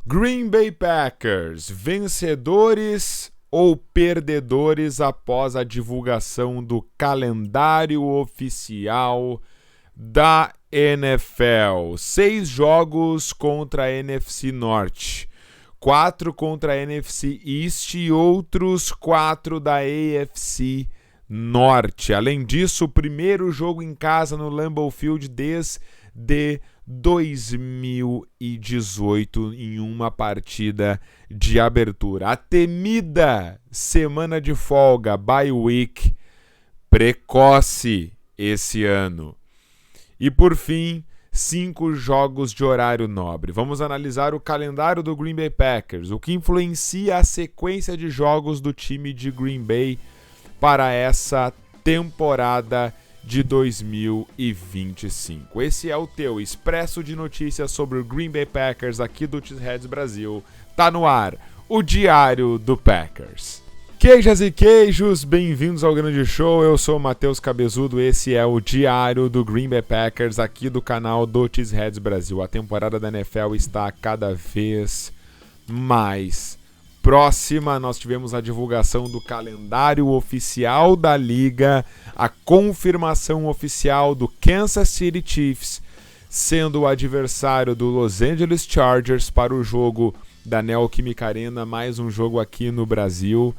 Green Bay Packers, vencedores ou perdedores após a divulgação do calendário oficial da NFL? 6 jogos contra a NFC Norte, 4 contra a NFC East e outros 4 da AFC Norte. Além disso, o primeiro jogo em casa no Lambeau Field desde 2018 em uma partida de abertura. A temida semana de folga, bye week, precoce esse ano. E por fim, 5 jogos de horário nobre. Vamos analisar o calendário do Green Bay Packers, o que influencia a sequência de jogos do time de Green Bay para essa temporada de 2025. Esse é o teu expresso de notícias sobre o Green Bay Packers aqui do Cheeseheads Brasil. Tá no ar, o Diário do Packers. Queijas e queijos, bem-vindos ao grande show. Eu sou o Matheus Cabezudo, esse é o Diário do Green Bay Packers aqui do canal do Cheeseheads Brasil. A temporada da NFL está cada vez mais próxima. Nós tivemos a divulgação do calendário oficial da liga, a confirmação oficial do Kansas City Chiefs sendo o adversário do Los Angeles Chargers para o jogo da Neoquímica Arena, mais um jogo aqui no Brasil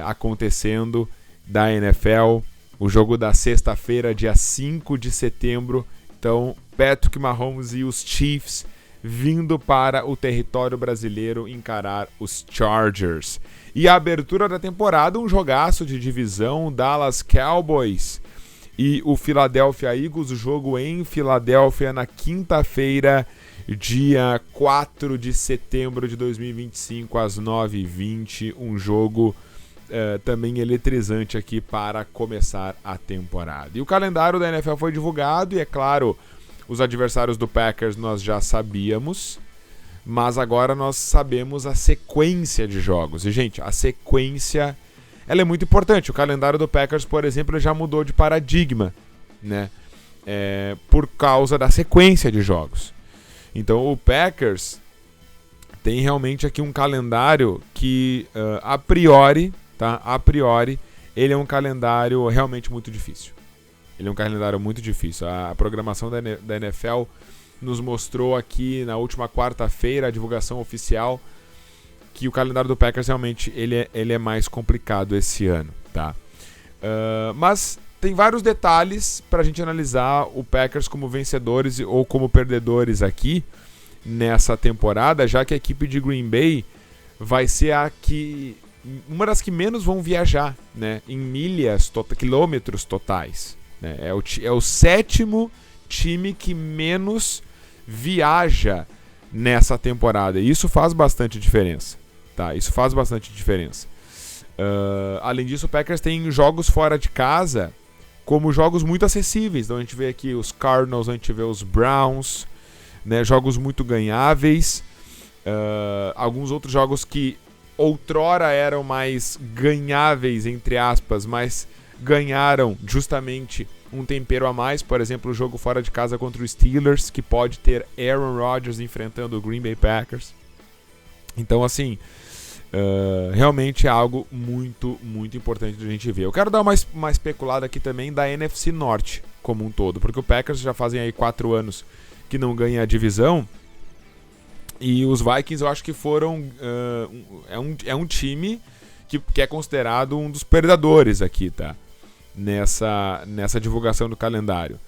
acontecendo da NFL, o jogo da sexta-feira, dia 5 de setembro. Então, Patrick Mahomes e os Chiefs vindo para o território brasileiro encarar os Chargers. E a abertura da temporada, um jogaço de divisão, Dallas Cowboys e o Philadelphia Eagles, o jogo em Filadélfia na quinta-feira, dia 4 de setembro de 2025, às 9h20, um jogo também eletrizante aqui para começar a temporada. E o calendário da NFL foi divulgado e, é claro, os adversários do Packers nós já sabíamos, mas agora nós sabemos a sequência de jogos. E, gente, a sequência ela é muito importante. O calendário do Packers, por exemplo, já mudou de paradigma, né? Por causa da sequência de jogos. Então, o Packers tem realmente aqui um calendário que, a priori, ele é um calendário realmente muito difícil. Ele é um calendário muito difícil. A programação da NFL nos mostrou aqui na última quarta-feira, a divulgação oficial, que o calendário do Packers realmente ele é mais complicado esse ano, tá? Mas tem vários detalhes para a gente analisar o Packers como vencedores ou como perdedores aqui nessa temporada, já que a equipe de Green Bay vai ser uma das que menos vão viajar, né, em quilômetros totais. É o sétimo time que menos viaja nessa temporada. E isso faz bastante diferença. Tá? Isso faz bastante diferença. Além disso, o Packers tem jogos fora de casa como jogos muito acessíveis. Então a gente vê aqui os Cardinals, a gente vê os Browns, né? Jogos muito ganháveis. Alguns outros jogos que outrora eram mais ganháveis, entre aspas, mas ganharam justamente um tempero a mais. Por exemplo, o jogo fora de casa contra os Steelers, que pode ter Aaron Rodgers enfrentando o Green Bay Packers. Então, assim, realmente é algo muito, muito importante de a gente ver. Eu quero dar uma especulada aqui também da NFC Norte como um todo, porque o Packers já fazem aí 4 anos que não ganha a divisão, e os Vikings eu acho que foram é um time que é considerado um dos perdedores aqui, tá? Nessa divulgação do calendário.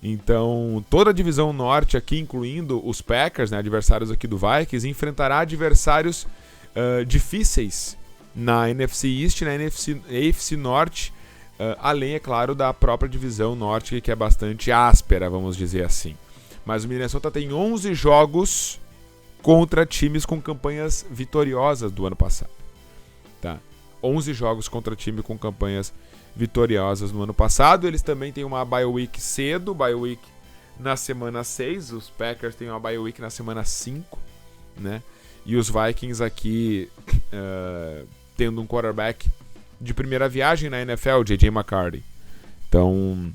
Então, toda a divisão norte aqui, incluindo os Packers, né, adversários aqui do Vikings, enfrentará adversários difíceis na NFC East e na AFC Norte, além, é claro, da própria divisão norte, que é bastante áspera, vamos dizer assim. Mas o Minnesota tem 11 jogos contra times com campanhas vitoriosas do ano passado. Tá? 11 jogos contra time com campanhas vitoriosas no ano passado. Eles também têm uma bye week cedo, bye week na semana 6. Os Packers têm uma bye week na semana 5, né? E os Vikings aqui tendo um quarterback de primeira viagem na NFL, J.J. McCarthy. Então,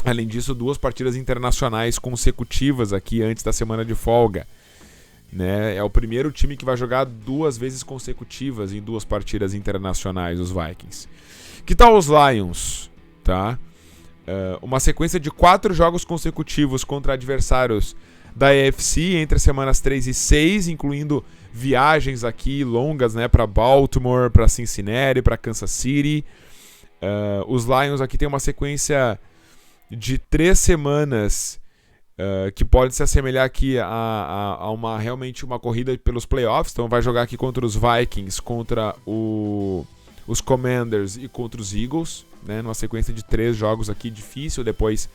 além disso, 2 partidas internacionais consecutivas aqui antes da semana de folga. né? É o primeiro time que vai jogar 2 vezes consecutivas em 2 partidas internacionais, os Vikings. Que tal os Lions? Tá? Uma sequência de 4 jogos consecutivos contra adversários da AFC entre as semanas 3 e 6, incluindo viagens aqui longas, né, para Baltimore, para Cincinnati, para Kansas City. Os Lions aqui tem uma sequência de 3 semanas que pode se assemelhar aqui a realmente uma corrida pelos playoffs. Então vai jogar aqui contra os Vikings, contra os Commanders e contra os Eagles, né, numa sequência de 3 jogos aqui, difícil depois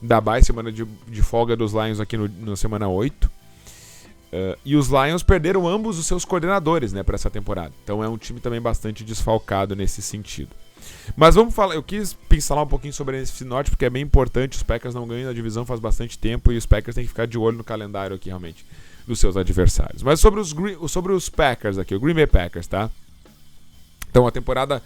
da bye, semana de folga dos Lions aqui na semana 8. E os Lions perderam ambos os seus coordenadores, né, para essa temporada. Então é um time também bastante desfalcado nesse sentido. Mas vamos falar, eu quis pincelar um pouquinho sobre a NFC Norte porque é bem importante. Os Packers não ganham a divisão faz bastante tempo e os Packers têm que ficar de olho no calendário aqui realmente dos seus adversários. Mas sobre os Packers aqui, o Green Bay Packers, tá? Então a temporada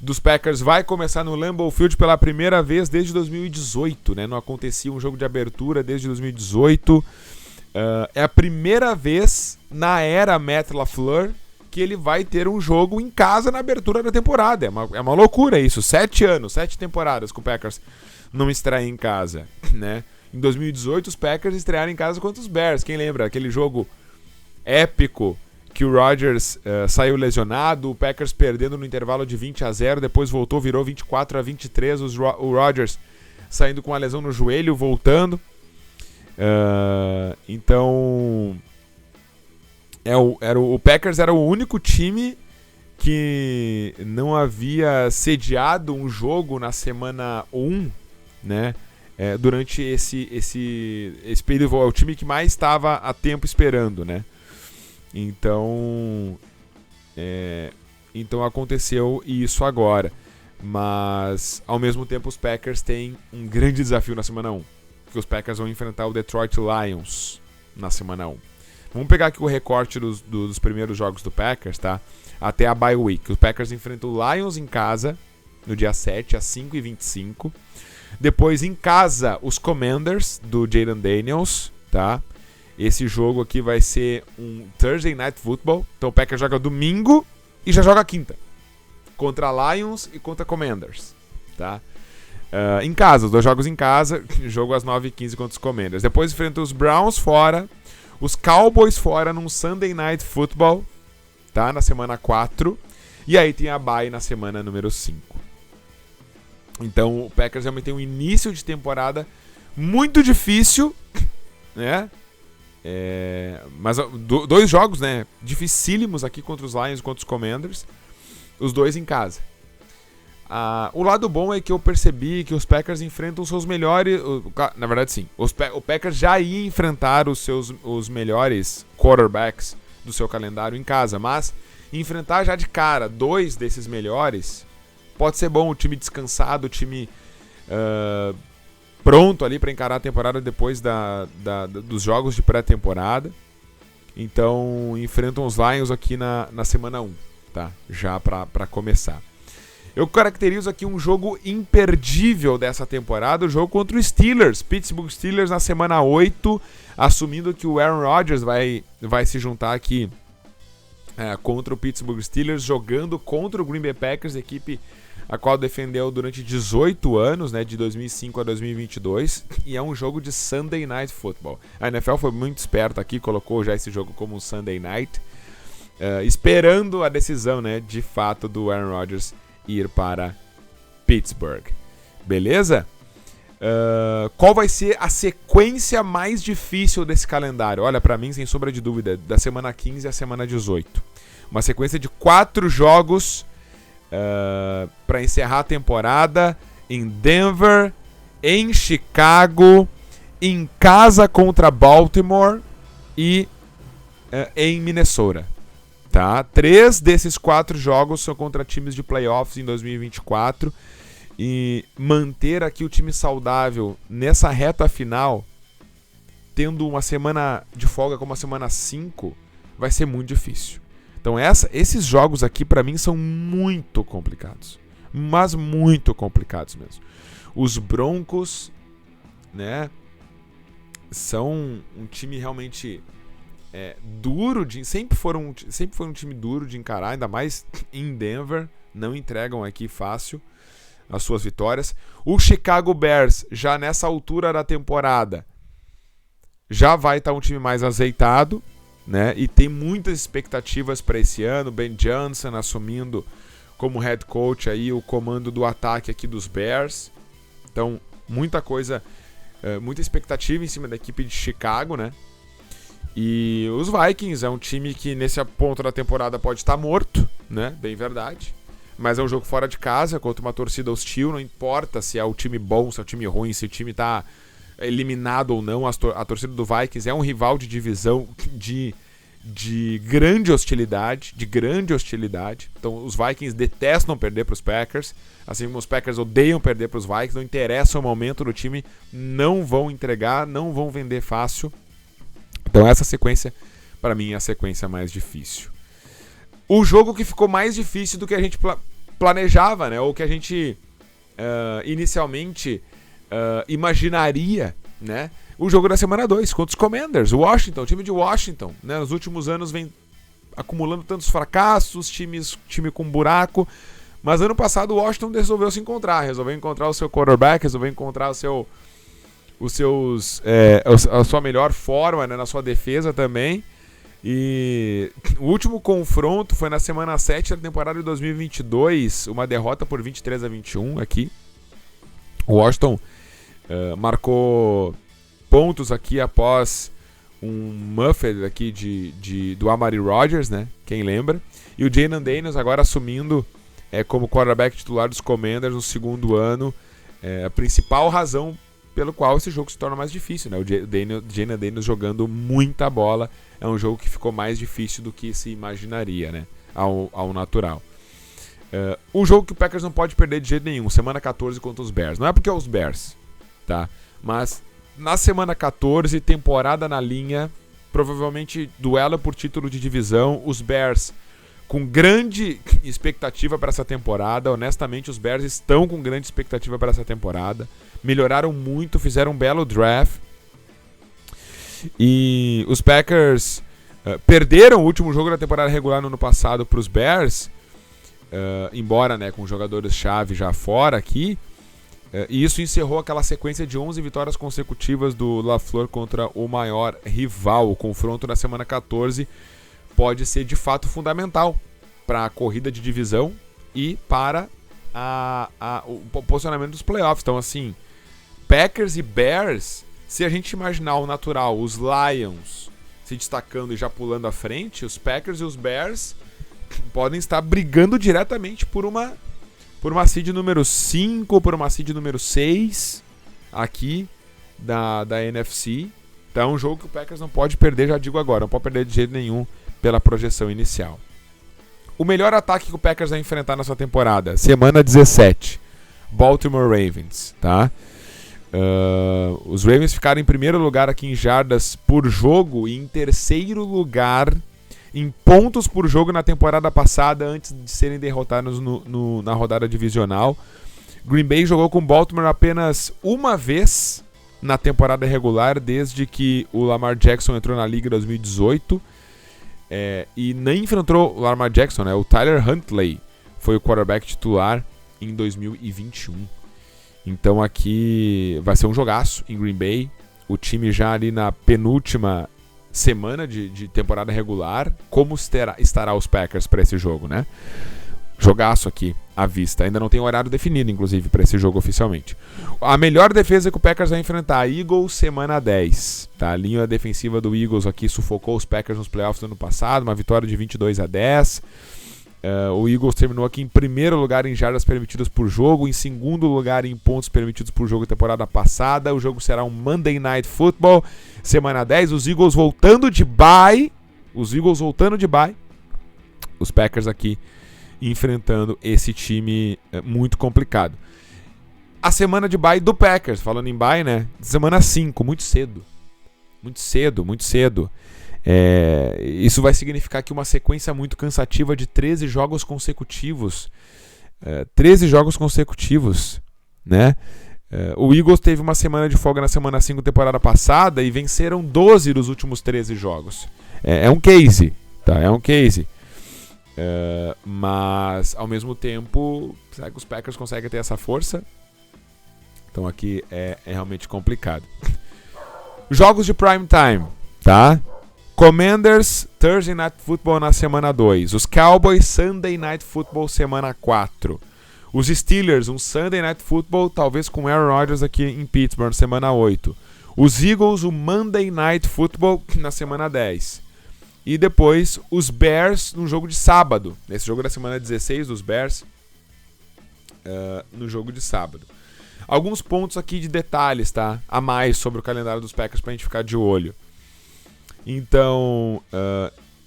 dos Packers vai começar no Lambeau Field pela primeira vez desde 2018, né? Não acontecia um jogo de abertura desde 2018. É a primeira vez na era Matt LaFleur que ele vai ter um jogo em casa na abertura da temporada. É uma loucura isso. 7 anos, 7 temporadas que o Packers não estreia em casa, né? Em 2018 os Packers estrearam em casa contra os Bears. Quem lembra? Aquele jogo épico que o Rodgers saiu lesionado, o Packers perdendo no intervalo de 20-0, depois voltou, virou 24-23, o Rodgers saindo com a lesão no joelho, voltando. Então o Packers era o único time que não havia sediado um jogo na semana 1, né? Durante esse período, é o time que mais estava a tempo esperando, né? Então aconteceu isso agora. Mas ao mesmo tempo os Packers têm um grande desafio na semana 1, que os Packers vão enfrentar o Detroit Lions na semana 1. Vamos pegar aqui o recorte dos primeiros jogos do Packers, tá? Até a bye week. Os Packers enfrentam o Lions em casa no dia 7, às 5h25. Depois em casa, os Commanders do Jayden Daniels, tá? Esse jogo aqui vai ser um Thursday Night Football. Então o Packers joga domingo e já joga quinta. Contra Lions e contra Commanders, tá? Em casa, os 2 jogos em casa. Jogo às 9h15 contra os Commanders. Depois enfrenta os Browns fora. Os Cowboys fora num Sunday Night Football, tá? Na semana 4. E aí tem a bye na semana número 5. Então o Packers realmente tem um início de temporada muito difícil, né? Mas 2 jogos, né, dificílimos aqui contra os Lions e contra os Commanders, os 2 em casa. O lado bom é que eu percebi que os Packers enfrentam os seus melhores, na verdade sim, o Packers já ia enfrentar os melhores quarterbacks do seu calendário em casa, mas enfrentar já de cara 2 desses melhores pode ser bom. O time descansado, o time pronto ali para encarar a temporada depois dos jogos de pré-temporada. Então enfrentam os Lions aqui na semana 1, tá? Já para começar. Eu caracterizo aqui um jogo imperdível dessa temporada, o jogo contra o Steelers, Pittsburgh Steelers na semana 8, assumindo que o Aaron Rodgers vai se juntar aqui contra o Pittsburgh Steelers, jogando contra o Green Bay Packers, equipe a qual defendeu durante 18 anos, né, de 2005 a 2022, e é um jogo de Sunday Night Football. A NFL foi muito esperta aqui, colocou já esse jogo como um Sunday Night, esperando a decisão, né, de fato do Aaron Rodgers ir para Pittsburgh. Beleza? Qual vai ser a sequência mais difícil desse calendário? Olha, para mim, sem sombra de dúvida, da semana 15 à semana 18. Uma sequência de 4 jogos para encerrar a temporada em Denver, em Chicago, em casa contra Baltimore e em Minnesota. Tá? 3 desses 4 jogos são contra times de playoffs em 2024. E manter aqui o time saudável nessa reta final, tendo uma semana de folga como a semana 5, vai ser muito difícil. Então esses jogos aqui para mim são muito complicados. Mas muito complicados mesmo. Os Broncos, né, são um time realmente duro sempre foi um time duro de encarar, ainda mais em Denver. Não entregam aqui fácil as suas vitórias. O Chicago Bears, já nessa altura da temporada, já vai estar um time mais azeitado, né? E tem muitas expectativas para esse ano. Ben Johnson assumindo como head coach aí o comando do ataque aqui dos Bears. Então, muita coisa, muita expectativa em cima da equipe de Chicago, né? E os Vikings é um time que nesse ponto da temporada pode estar morto, né? Bem verdade. Mas é um jogo fora de casa, contra uma torcida hostil. Não importa se é o time bom, se é o time ruim, se o time está eliminado ou não. A torcida do Vikings é um rival de divisão de grande hostilidade. Então os Vikings detestam perder para os Packers. Assim como os Packers odeiam perder para os Vikings. Não interessa o momento do time. Não vão entregar, não vão vender fácil. Então essa sequência, para mim, é a sequência mais difícil. O jogo que ficou mais difícil do que a gente planejava, né? Ou que a gente inicialmente imaginaria, né? O jogo da semana 2 contra os Commanders, o time de Washington, né? Nos últimos anos vem acumulando tantos fracassos, time com buraco, mas ano passado o Washington resolveu encontrar o seu quarterback, resolveu encontrar a sua melhor forma, né? Na sua defesa também. E o último confronto foi na semana 7 da temporada de 2022, uma derrota por 23-21 aqui. O Washington marcou pontos aqui após um muffet aqui do Amari Rodgers, né? Quem lembra? E o Jayden Daniels agora assumindo como quarterback titular dos Commanders no segundo ano. A principal razão pelo qual esse jogo se torna mais difícil, né? O Jayden Daniels jogando muita bola. É um jogo que ficou mais difícil do que se imaginaria, né? Ao natural. O jogo que o Packers não pode perder de jeito nenhum, semana 14 contra os Bears. Não é porque é os Bears, tá? Mas na semana 14, temporada na linha, provavelmente duelo por título de divisão, os Bears com grande expectativa para essa temporada. Honestamente, os Bears estão com grande expectativa para essa temporada. Melhoraram muito, fizeram um belo draft. E os Packers perderam o último jogo da temporada regular no ano passado para os Bears, embora, né, com jogadores-chave já fora aqui. E isso encerrou aquela sequência de 11 vitórias consecutivas do LaFleur contra o maior rival. O confronto na semana 14 pode ser de fato fundamental para a corrida de divisão e para o posicionamento dos playoffs. Então, assim, Packers e Bears, se a gente imaginar o natural, os Lions se destacando e já pulando à frente, os Packers e os Bears podem estar brigando diretamente por uma seed número 5, por uma seed número 6 aqui da NFC. Então é um jogo que o Packers não pode perder, já digo agora, não pode perder de jeito nenhum pela projeção inicial. O melhor ataque que o Packers vai enfrentar nessa temporada, semana 17, Baltimore Ravens, tá? Os Ravens ficaram em primeiro lugar aqui em jardas por jogo e em terceiro lugar em pontos por jogo na temporada passada, antes de serem derrotados na rodada divisional. Green Bay jogou com Baltimore apenas uma vez na temporada regular, desde que o Lamar Jackson entrou na liga em 2018. E nem enfrentou o Lamar Jackson, né? O Tyler Huntley foi o quarterback titular em 2021. Então aqui vai ser um jogaço em Green Bay. O time já ali na penúltima semana de temporada regular. Como estará os Packers para esse jogo, né? Jogaço aqui à vista. Ainda não tem horário definido, inclusive, para esse jogo oficialmente. A melhor defesa que o Packers vai enfrentar, Eagles, semana 10. Tá? A linha defensiva do Eagles aqui sufocou os Packers nos playoffs do ano passado. Uma vitória de 22-10. O Eagles terminou aqui em primeiro lugar em jardas permitidas por jogo, em segundo lugar em pontos permitidos por jogo temporada passada. O jogo será um Monday Night Football, semana 10. Os Eagles voltando de bye. Os Packers aqui enfrentando esse time muito complicado. A semana de bye do Packers, falando em bye, né? Semana 5, muito cedo. Isso vai significar que uma sequência muito cansativa de 13 jogos consecutivos. 13 jogos consecutivos, né? O Eagles teve uma semana de folga na semana 5 temporada passada e venceram 12 dos últimos 13 jogos. É um case, tá? É um case. Mas, ao mesmo tempo, será que os Packers conseguem ter essa força? Então aqui é realmente complicado. Jogos de prime time, tá? Commanders, Thursday Night Football na semana 2. Os Cowboys, Sunday Night Football semana 4. Os Steelers, um Sunday Night Football, talvez com Aaron Rodgers aqui em Pittsburgh, semana 8. Os Eagles, o Monday Night Football na semana 10. E depois os Bears no jogo de sábado. Nesse jogo da semana 16 dos Bears, no jogo de sábado. Alguns pontos aqui de detalhes, tá? A mais sobre o calendário dos Packers pra gente ficar de olho. Então,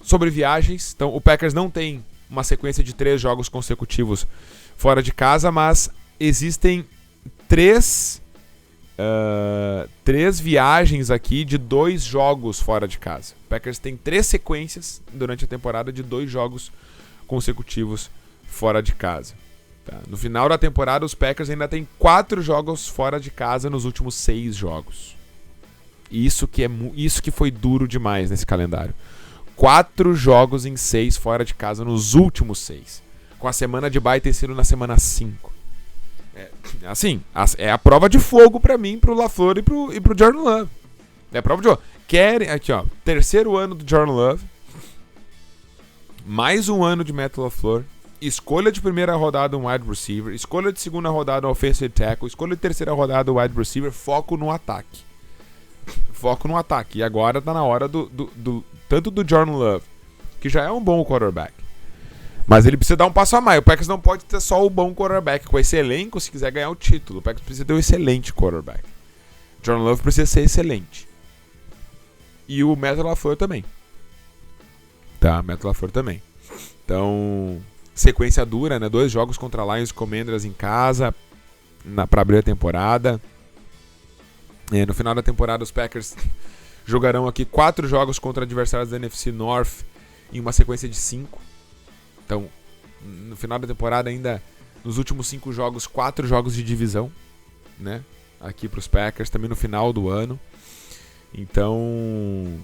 sobre viagens. Então, o Packers não tem uma sequência de 3 jogos consecutivos fora de casa, mas existem 3 viagens aqui de 2 jogos fora de casa. O Packers tem 3 sequências durante a temporada de 2 jogos consecutivos fora de casa. Tá? No final da temporada, os Packers ainda têm 4 jogos fora de casa nos últimos 6 jogos. Isso que foi duro demais nesse calendário. 4 jogos em 6 fora de casa nos últimos 6. Com a semana de bye ter sido na semana 5. É a prova de fogo pra mim, pro LaFleur e pro Jordan Love. É a prova de fogo. Aqui, ó, terceiro ano do Jordan Love. Mais um ano de Matt LaFleur. Escolha de primeira rodada um wide receiver. Escolha de segunda rodada um offensive tackle. Escolha de terceira rodada um wide receiver. Foco no ataque. Foco no ataque. E agora tá na hora tanto do Jordan Love, que já é um bom quarterback, mas ele precisa dar um passo a mais. O Packers não pode ter só o bom quarterback. Com esse elenco, se quiser ganhar o título, o Packers precisa ter um excelente quarterback. Jordan Love precisa ser excelente. E o Matt LaFleur também. Tá, Matt LaFleur também. Então, sequência dura, né? 2 jogos contra Lions e Commanders em casa pra abrir a temporada. No final da temporada, os Packers jogarão aqui 4 jogos contra adversários da NFC North em uma sequência de 5. Então, no final da temporada, ainda nos últimos 5 jogos, 4 jogos de divisão, né? Aqui para os Packers, também no final do ano. Então,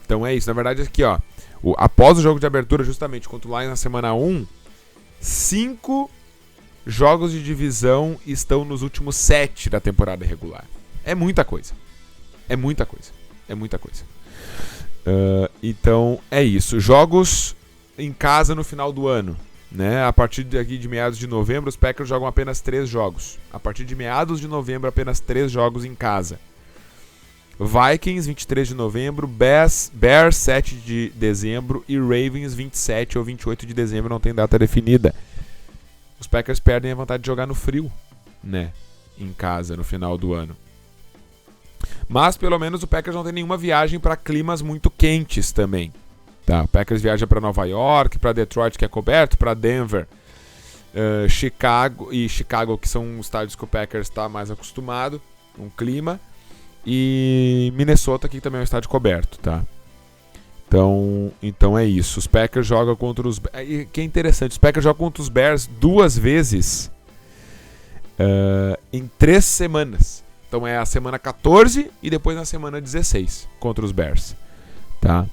então é isso. Na verdade, aqui, ó, após o jogo de abertura, justamente contra o Lions na semana 1, 5 jogos de divisão estão nos últimos 7 da temporada regular. É muita coisa. É muita coisa. É muita coisa. Então é isso. Jogos em casa no final do ano, né? A partir de meados de novembro, os Packers jogam apenas 3 jogos. A partir de meados de novembro, apenas 3 jogos em casa. Vikings, 23 de novembro, Bears 7 de dezembro e Ravens 27 ou 28 de dezembro, não tem data definida. Os Packers perdem a vontade de jogar no frio, né? Em casa, no final do ano. Mas, pelo menos, o Packers não tem nenhuma viagem para climas muito quentes também. Tá? O Packers viaja para Nova York, para Detroit, que é coberto, para Denver, Chicago, que são os estádios que o Packers está mais acostumado, um clima, e Minnesota, que também é um estádio coberto, tá? Então é isso. Os Packers jogam contra os... que é interessante, os Packers jogam contra os Bears 2 vezes em 3 semanas. Então é a semana 14 e depois na semana 16 contra os Bears, tá?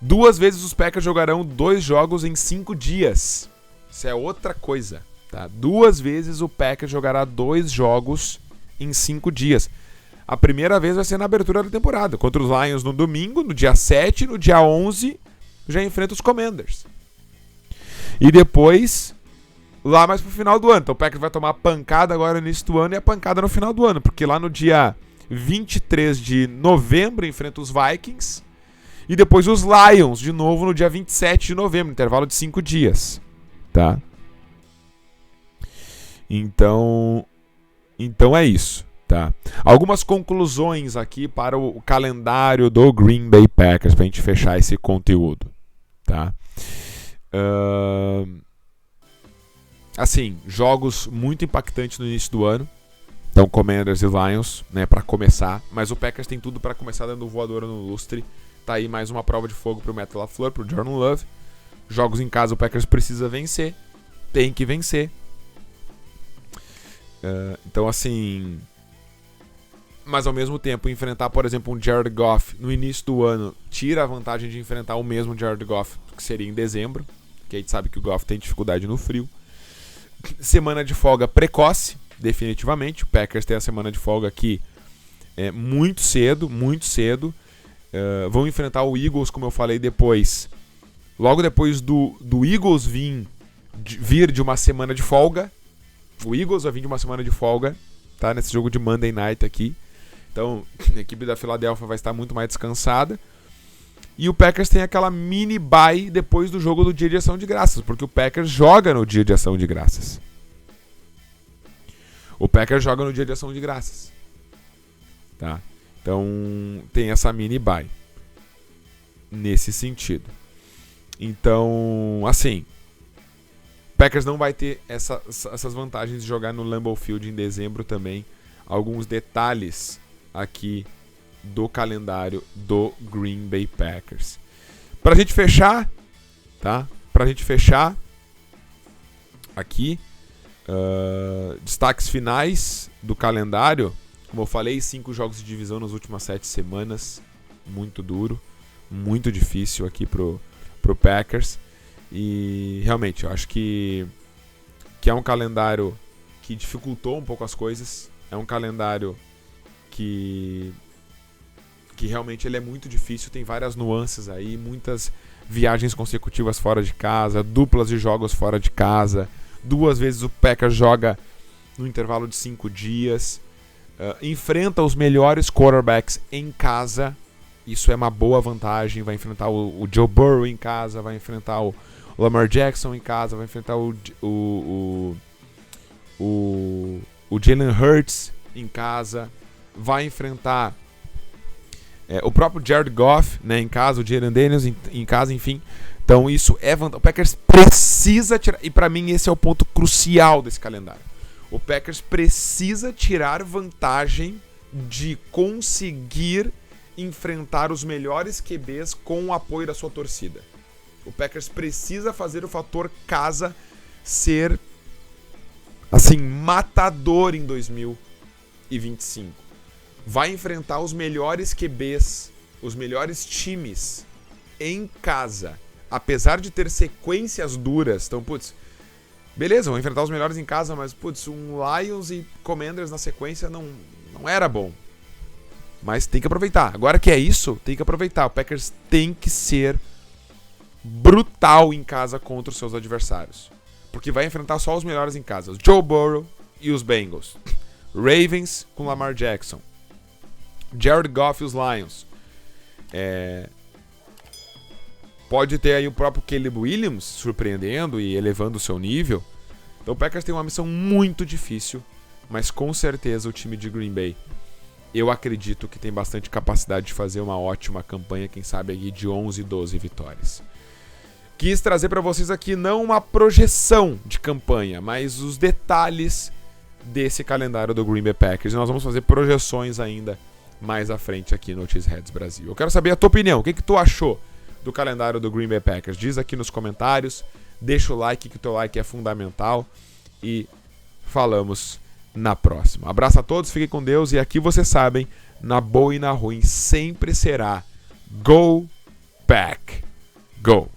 2 vezes os Packers jogarão 2 jogos em 5 dias. Isso é outra coisa, tá? 2 vezes o Packers jogará 2 jogos em 5 dias. A primeira vez vai ser na abertura da temporada, contra os Lions no domingo, no dia 7, no dia 11 já enfrenta os Commanders. E depois, lá mais pro final do ano. Então o Packers vai tomar a pancada agora no início do ano e a pancada no final do ano, porque lá no dia 23 de novembro enfrenta os Vikings e depois os Lions de novo no dia 27 de novembro, intervalo de 5 dias, tá? Então é isso. Tá. Algumas conclusões aqui para o calendário do Green Bay Packers para a gente fechar esse conteúdo, tá? Assim, jogos muito impactantes no início do ano. Então, Commanders e Lions, né, para começar. Mas o Packers tem tudo para começar dando voadora no lustre. Tá aí mais uma prova de fogo pro Matt LaFleur, pro Jordan Love. Jogos em casa o Packers precisa vencer. Tem que vencer. Então, assim... Mas ao mesmo tempo, enfrentar, por exemplo, um Jared Goff no início do ano tira a vantagem de enfrentar o mesmo Jared Goff, que seria em dezembro, que a gente sabe que o Goff tem dificuldade no frio. Semana de folga precoce, definitivamente. O Packers tem a semana de folga aqui muito cedo, muito cedo. Vão enfrentar o Eagles, como eu falei depois. Logo depois do Eagles vir de uma semana de folga. O Eagles vai vir de uma semana de folga, tá? Nesse jogo de Monday Night aqui. Então, a equipe da Filadélfia vai estar muito mais descansada. E o Packers tem aquela mini bye depois do jogo do dia de ação de graças, porque o Packers joga no dia de ação de graças. O Packers joga no dia de ação de graças. Tá? Então, tem essa mini bye. Nesse sentido. Então, assim, o Packers não vai ter essas vantagens de jogar no Lambeau Field em dezembro também. Alguns detalhes aqui do calendário do Green Bay Packers. Pra gente fechar, tá? Pra gente fechar aqui, destaques finais do calendário. Como eu falei, 5 jogos de divisão nas últimas 7 semanas. Muito duro, muito difícil aqui pro Packers. E realmente, eu acho que é um calendário que dificultou um pouco as coisas. É um calendário que realmente ele é muito difícil, tem várias nuances aí, muitas viagens consecutivas fora de casa, duplas de jogos fora de casa, 2 vezes o Packers joga no intervalo de 5 dias, enfrenta os melhores quarterbacks em casa, isso é uma boa vantagem, vai enfrentar o Joe Burrow em casa, vai enfrentar o Lamar Jackson em casa, vai enfrentar o Jalen Hurts em casa, vai enfrentar o próprio Jared Goff, né, em casa, o Jalen Daniels em casa, enfim. Então isso é vantagem. O Packers precisa tirar, e para mim esse é o ponto crucial desse calendário. O Packers precisa tirar vantagem de conseguir enfrentar os melhores QBs com o apoio da sua torcida. O Packers precisa fazer o fator casa ser assim, matador em 2025. Vai enfrentar os melhores QBs, os melhores times em casa. Apesar de ter sequências duras. Então, putz, beleza, vão enfrentar os melhores em casa, mas, putz, um Lions e Commanders na sequência não era bom. Mas tem que aproveitar. Agora que é isso, tem que aproveitar. O Packers tem que ser brutal em casa contra os seus adversários. Porque vai enfrentar só os melhores em casa. Os Joe Burrow e os Bengals. Ravens com Lamar Jackson. Jared Goff e os Lions. Pode ter aí o próprio Caleb Williams surpreendendo e elevando o seu nível. Então o Packers tem uma missão muito difícil, mas com certeza o time de Green Bay, eu acredito que tem bastante capacidade de fazer uma ótima campanha, quem sabe aí de 11, 12 vitórias. Quis trazer para vocês aqui não uma projeção de campanha, mas os detalhes desse calendário do Green Bay Packers. E nós vamos fazer projeções ainda mais à frente aqui no Cheeseheads Brasil. Eu quero saber a tua opinião. O que tu achou do calendário do Green Bay Packers? Diz aqui nos comentários. Deixa o like, que o teu like é fundamental. E falamos na próxima. Abraço a todos, fiquem com Deus. E aqui vocês sabem, na boa e na ruim, sempre será Go Pack Go!